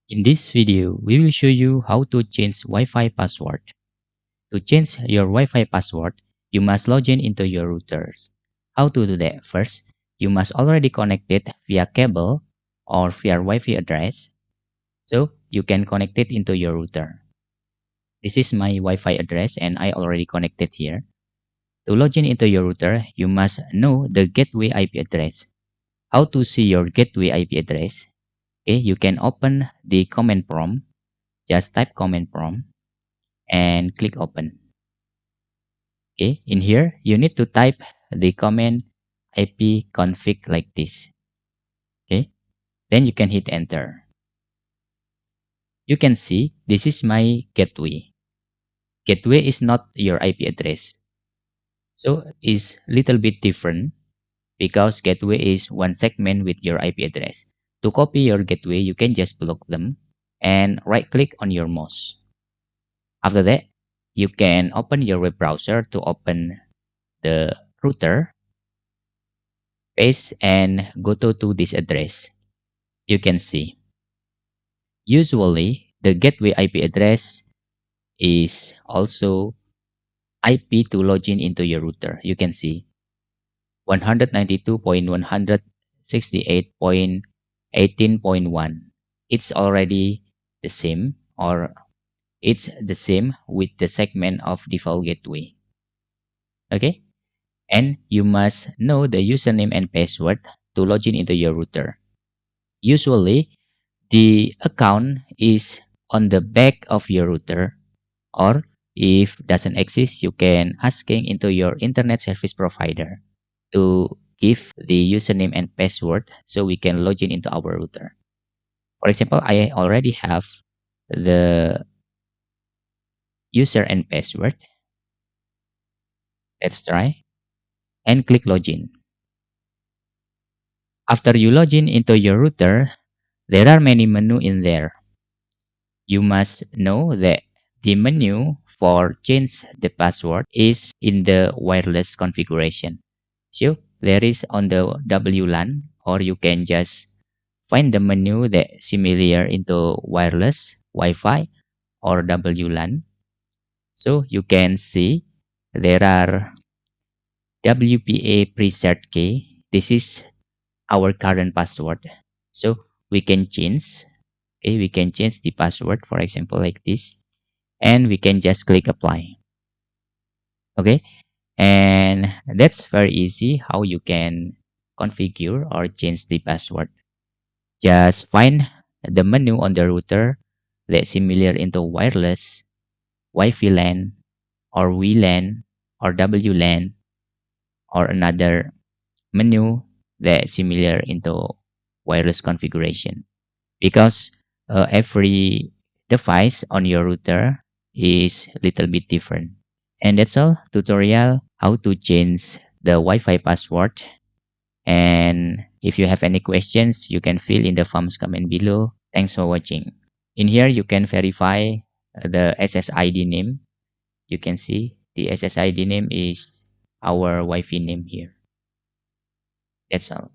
In this video, we will show you how to change Wi-Fi password. To change your Wi-Fi password, you must log in into your routers. How to do that? First, you must already connect it via cable or via Wi-Fi address. So you can connect it into your router. This is my Wi-Fi address and I already connected here. To log in into your router, you must know the gateway IP address. How to see your gateway IP address? Okay, you can open the command prompt. Just type command prompt and click open. Okay, in here you need to type the command ipconfig like this. Okay, then you can hit enter. You can see this is my gateway. Gateway is not your IP address, so it's little bit different because gateway is one segment with your IP address. To copy your gateway, you can just block them and right click on your mouse. After that, you can open your web browser to open the router, paste and go to this address. You can see usually the gateway IP address is also IP to login into your router. You can see 192.168.18.1. It's already the same or it's the same with the segment of default gateway. Okay, and you must know the username and password to login into your router. Usually the account is on the back of your router, or if doesn't exist, you can asking into your internet service provider to give the username and password so we can log in into our router. For example, I already have the user and password. Let's try and click login. After you log in into your router, there are many menu in there. You must know that the menu for change the password is in the wireless configuration. So there is on the WLAN, or you can just find the menu that similar into wireless, Wi-Fi or WLAN. So you can see there are WPA preset key. This is our current password. So we can change. Okay, we can change the password, for example, like this, and we can just click apply. Okay, and that's very easy how you can configure or change the password. Just find the menu on the router that's similar into wireless, Wi-Fi LAN, or WLAN, or WLAN, or another menu that's similar into wireless configuration. Because every device on your router is a little bit different. And that's all tutorial how to change the Wi-Fi password. And if you have any questions, you can fill in the forms comment below. Thanks for watching. In here, you can verify the SSID name. You can see the SSID name is our Wi-Fi name here. That's all.